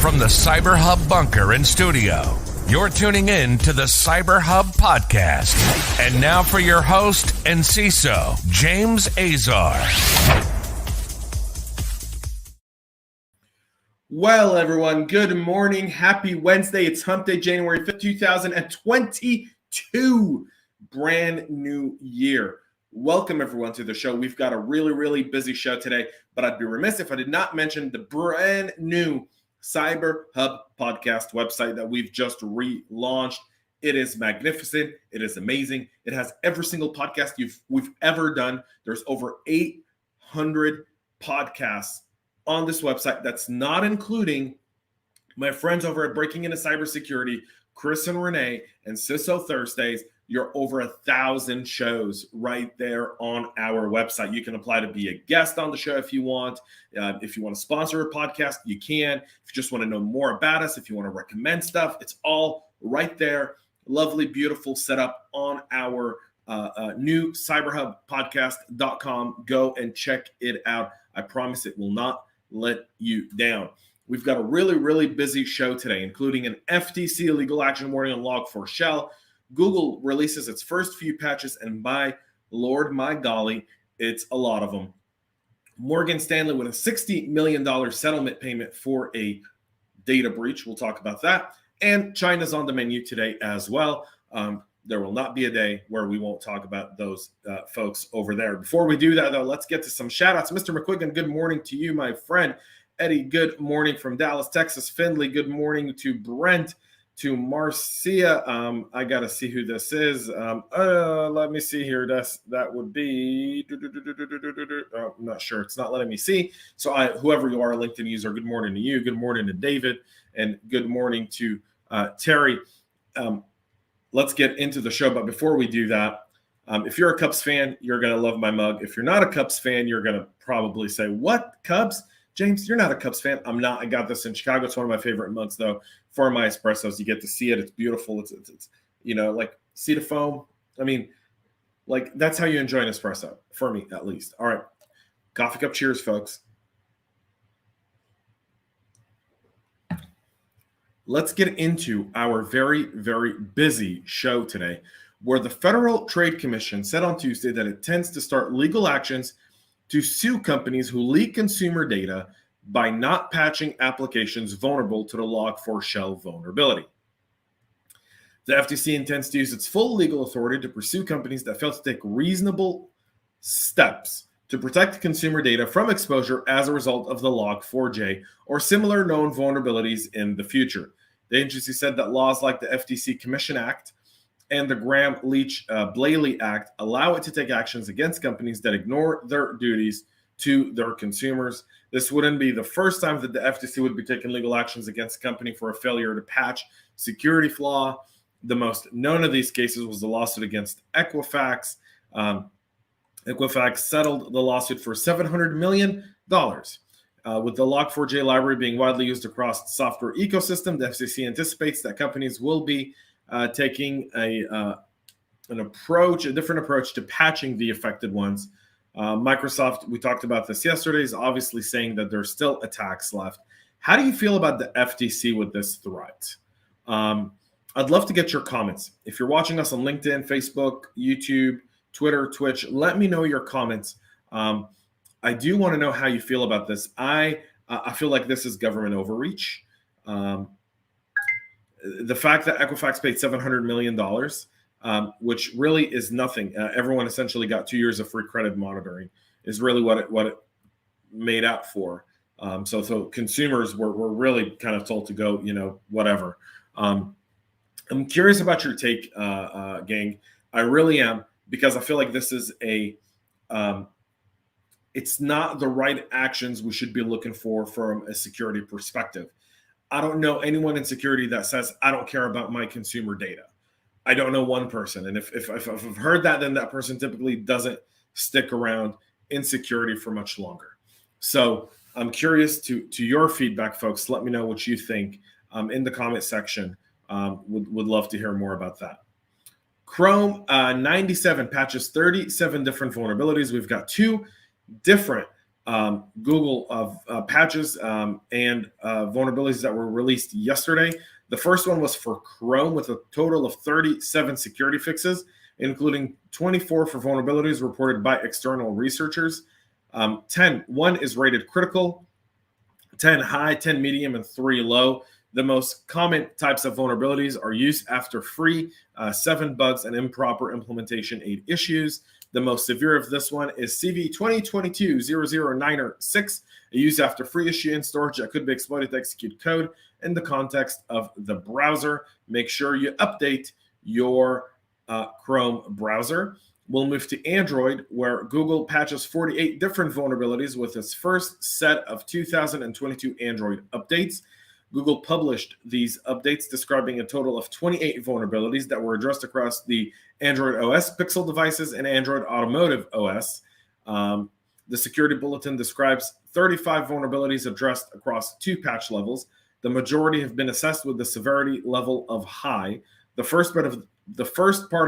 From the CyberHub bunker and studio, you're tuning in to the CyberHub Podcast. And now for your host and CISO, James Azar. Well, everyone, good morning. Happy Wednesday. It's Hump Day, January 5th, 2022. Brand new year. Welcome, everyone, to the show. We've got a really busy show today, but I'd be remiss if I did not mention the brand new CyberHub Podcast website that we've just relaunched. It is magnificent. It is amazing. It has every single podcast we've ever done. There's over 800 podcasts on this website. That's not including my friends over at Breaking Into Cybersecurity, Chris and Renee, and CISO Thursdays. You're over 1,000 shows right there on our website. You can apply to be a guest on the show if you want. If you want to sponsor a podcast, you can. If you just want to know more about us, if you want to recommend stuff, it's all right there. Lovely, beautiful setup on our new cyberhubpodcast.com. Go and check it out. I promise it will not let you down. We've got a really busy show today, including an FTC legal action warning on Log4j. Google releases its first few patches, and my Lord, my golly, it's a lot of them. Morgan Stanley with a $60 million settlement payment for a data breach. We'll talk about that. And China's on the menu today as well. There will not be a day where we won't talk about those folks over there. Before we do that, though, let's get to some shout-outs. Mr. McQuiggan, good morning to you, my friend. Eddie, good morning from Dallas, Texas. Finley, good morning to Brent. To Marcia, I got to see who this is. Let me see here. That would be, I'm not sure. It's not letting me see. So whoever you are, a LinkedIn user, good morning to you. Good morning to David. And good morning to Terry. Let's get into the show. But before we do that, if you're a Cubs fan, you're going to love my mug. If you're not a Cubs fan, you're going to probably say, what, Cubs? James, you're not a Cubs fan. I'm not. I got this in Chicago. It's one of my favorite mugs, though, for my espressos. You get to see it. It's beautiful. It's like, see the foam? I mean, like, that's how you enjoy an espresso, for me, at least. All right. Coffee cup cheers, folks. Let's get into our very busy show today, where the Federal Trade Commission said on Tuesday that it intends to start legal actions to sue companies who leak consumer data by not patching applications vulnerable to the Log4j vulnerability. The FTC intends to use its full legal authority to pursue companies that fail to take reasonable steps to protect consumer data from exposure as a result of the Log4j or similar known vulnerabilities in the future. The agency said that laws like the FTC Commission Act and the Graham-Leach-Bliley Act allow it to take actions against companies that ignore their duties to their consumers. This wouldn't be the first time that the FTC would be taking legal actions against a company for a failure to patch security flaw. The most known of these cases was the lawsuit against Equifax. Equifax settled the lawsuit for $700 million. With the Log4j library being widely used across the software ecosystem, the FTC anticipates that companies will be taking a different approach to patching the affected ones. Microsoft, we talked about this yesterday, is obviously saying that there's still attacks left. How do you feel about the FTC with this threat? I'd love to get your comments. If you're watching us on LinkedIn, Facebook, YouTube, Twitter, Twitch, let me know your comments. I do want to know how you feel about this. I feel like this is government overreach. The fact that Equifax paid $700 million, which really is nothing. Everyone essentially got 2 years of free credit monitoring is really what it made out for. So consumers were really kind of told to go, whatever. I'm curious about your take, gang. I really am, because I feel like this is it's not the right actions we should be looking for from a security perspective. I don't know anyone in security that says, I don't care about my consumer data. I don't know one person. And if I've heard that, then that person typically doesn't stick around in security for much longer. So I'm curious to your feedback, folks. Let me know what you think in the comment section. Would love to hear more about that. Chrome 97 patches 37 different vulnerabilities. We've got 2 different Google patches and vulnerabilities that were released yesterday. The first one was for Chrome with a total of 37 security fixes, including 24 for vulnerabilities reported by external researchers. 1 is rated critical, 10 high, 10 medium, and 3 low. The most common types of vulnerabilities are use after free, 7 bugs, and improper implementation, 8 issues. The most severe of this one is CV 2022-009-6, a use after free issue in storage that could be exploited to execute code in the context of the browser. Make sure you update your Chrome browser. We'll move to Android, where Google patches 48 different vulnerabilities with its first set of 2022 Android updates. Google published these updates describing a total of 28 vulnerabilities that were addressed across the Android OS Pixel devices and Android Automotive OS. The security bulletin describes 35 vulnerabilities addressed across 2 patch levels. The majority have been assessed with the severity level of high. The first part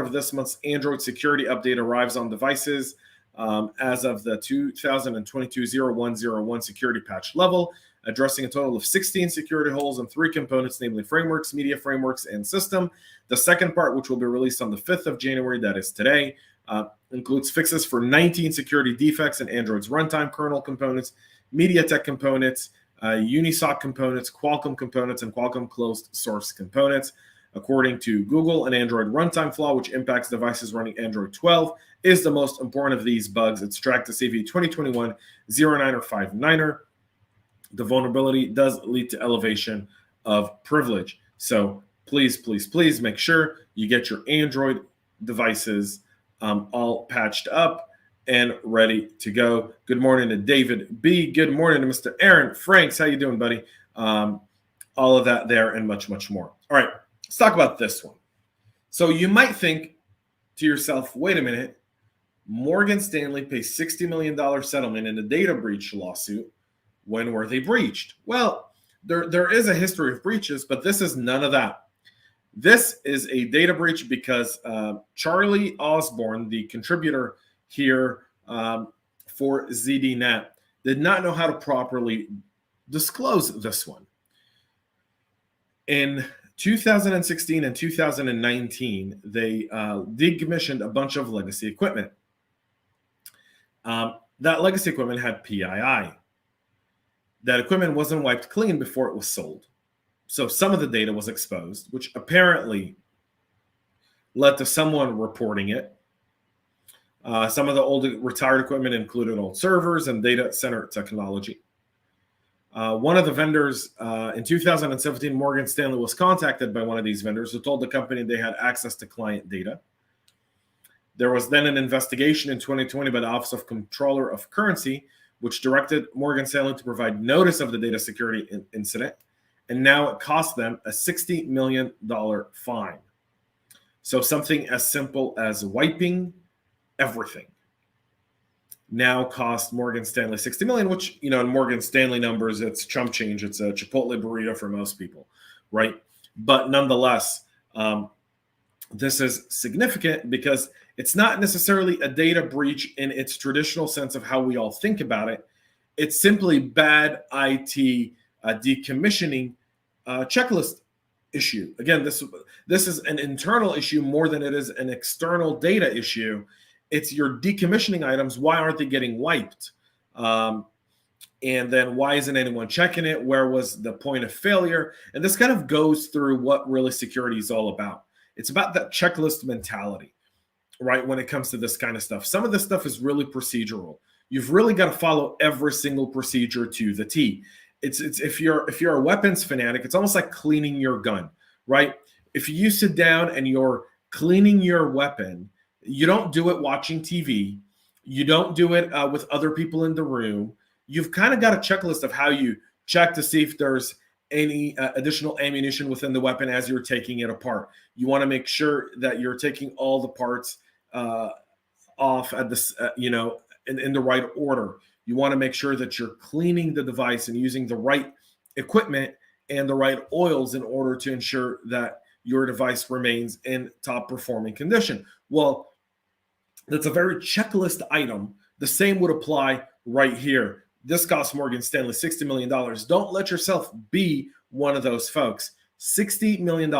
of this month's Android security update arrives on devices as of the 2022-0101 security patch level, addressing a total of 16 security holes and 3 components, namely frameworks, media frameworks, and system. The second part, which will be released on the 5th of January, that is today, includes fixes for 19 security defects in Android's runtime kernel components, MediaTek components, Unisoc components, Qualcomm components, and Qualcomm closed source components. According to Google, an Android runtime flaw, which impacts devices running Android 12, is the most important of these bugs. It's tracked to CV 2021-09-59er. The vulnerability does lead to elevation of privilege. So please, please, please make sure you get your Android devices all patched up and ready to go. Good morning to David B. Good morning to Mr. Aaron Franks. How you doing, buddy? All of that there and much, much more. All right, let's talk about this one. So you might think to yourself, wait a minute, Morgan Stanley pays $60 million settlement in a data breach lawsuit. When were they breached? Well, there is a history of breaches, but this is none of that. This is a data breach because Charlie Osborne, the contributor here for ZDNet, did not know how to properly disclose this one. In 2016 and 2019, they decommissioned a bunch of legacy equipment. That legacy equipment had PII. That equipment wasn't wiped clean before it was sold. So some of the data was exposed, which apparently led to someone reporting it. Some of the old retired equipment included old servers and data center technology. One of the vendors in 2017, Morgan Stanley was contacted by one of these vendors who told the company they had access to client data. There was then an investigation in 2020 by the Office of Comptroller of Currency, which directed Morgan Stanley to provide notice of the data security incident. And now it cost them a $60 million fine. So something as simple as wiping everything now cost Morgan Stanley $60 million, which, in Morgan Stanley numbers, it's chump change. It's a Chipotle burrito for most people, right? But nonetheless, this is significant because it's not necessarily a data breach in its traditional sense of how we all think about it. It's simply bad IT decommissioning checklist issue. Again, this is an internal issue more than it is an external data issue. It's your decommissioning items. Why aren't they getting wiped? And then why isn't anyone checking it? Where was the point of failure? And this kind of goes through what really security is all about. It's about that checklist mentality, right? When it comes to this kind of stuff. Some of this stuff is really procedural. You've really got to follow every single procedure to the T. It's if you're a weapons fanatic, it's almost like cleaning your gun, right? If you sit down and you're cleaning your weapon, you don't do it watching TV. You don't do it with other people in the room. You've kind of got a checklist of how you check to see if there's any additional ammunition within the weapon as you're taking it apart. You want to make sure that you're taking all the parts off at this, in the right order. You want to make sure that you're cleaning the device and using the right equipment and the right oils in order to ensure that your device remains in top performing condition. Well, that's a very checklist item. The same would apply right here. This cost Morgan Stanley $60 million. Don't let yourself be one of those folks. $60 million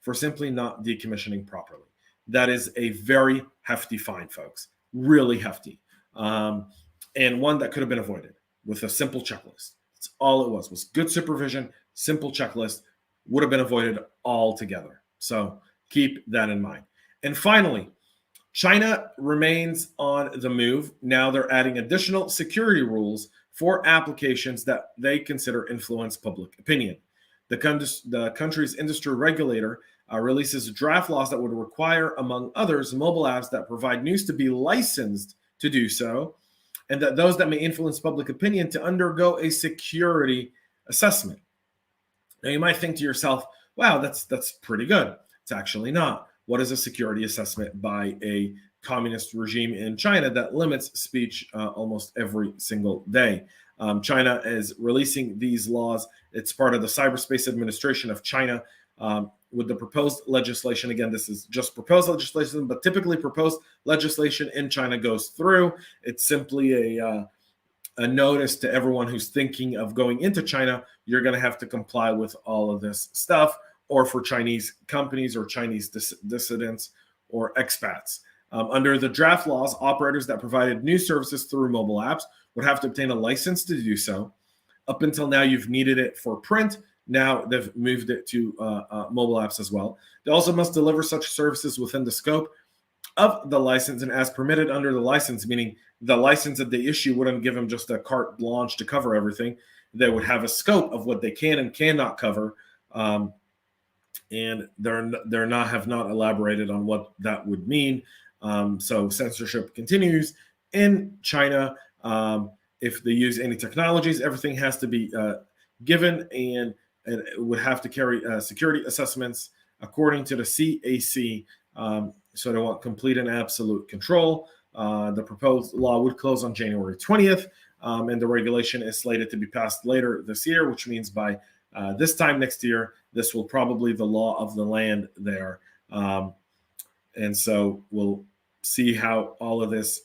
for simply not decommissioning properly. That is a very hefty fine, folks. Really hefty. And one that could have been avoided with a simple checklist. That's all it was good supervision, simple checklist, would have been avoided altogether. So keep that in mind. And finally, China remains on the move. Now they're adding additional security rules for applications that they consider influence public opinion. The country's industry regulator releases draft laws that would require, among others, mobile apps that provide news to be licensed to do so, and that those that may influence public opinion to undergo a security assessment. Now, you might think to yourself, wow, that's pretty good. It's actually not. What is a security assessment by a communist regime in China that limits speech almost every single day? China is releasing these laws. It's part of the Cyberspace Administration of China. With the proposed legislation, again, this is just proposed legislation, but typically proposed legislation in China goes through. It's simply a notice to everyone who's thinking of going into China, you're going to have to comply with all of this stuff, or for Chinese companies or Chinese dissidents or expats. Under the draft laws, operators that provided news services through mobile apps would have to obtain a license to do so. Up until now, you've needed it for print. Now they've moved it to mobile apps as well. They also must deliver such services within the scope of the license and as permitted under the license, meaning the license that they issue wouldn't give them just a carte blanche to cover everything. They would have a scope of what they can and cannot cover, and they're not have not elaborated on what that would mean. So censorship continues in China. If they use any technologies, everything has to be given, and it would have to carry security assessments according to the CAC. So they want complete and absolute control. The proposed law would close on January 20th, and the regulation is slated to be passed later this year, which means by this time next year, this will probably be the law of the land there. And so we'll see how all of this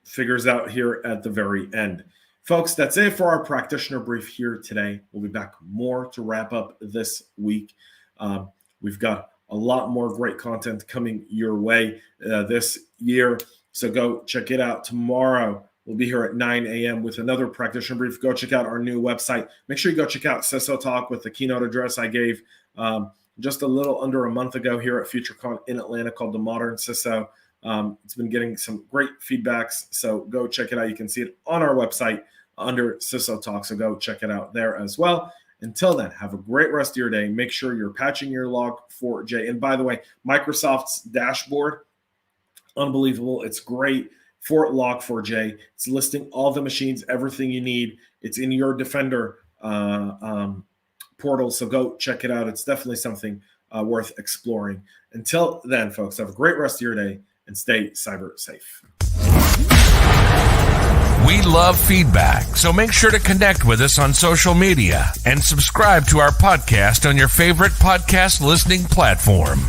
figures out here at the very end. Folks, that's it for our practitioner brief here today. We'll be back more to wrap up this week. We've got a lot more great content coming your way this year. So go check it out. Tomorrow, we'll be here at 9 a.m. with another practitioner brief. Go check out our new website. Make sure you go check out CISO Talk with the keynote address I gave just a little under a month ago here at FutureCon in Atlanta called The Modern CISO. It's been getting some great feedbacks, so go check it out. You can see it on our website under CISO Talk, so go check it out there as well. Until then, have a great rest of your day. Make sure you're patching your Log4j. And by the way, Microsoft's dashboard, unbelievable. It's great for Log4j. It's listing all the machines, everything you need. It's in your Defender portal, so go check it out. It's definitely something worth exploring. Until then, folks, have a great rest of your day and stay cyber safe. We love feedback, so make sure to connect with us on social media and subscribe to our podcast on your favorite podcast listening platform.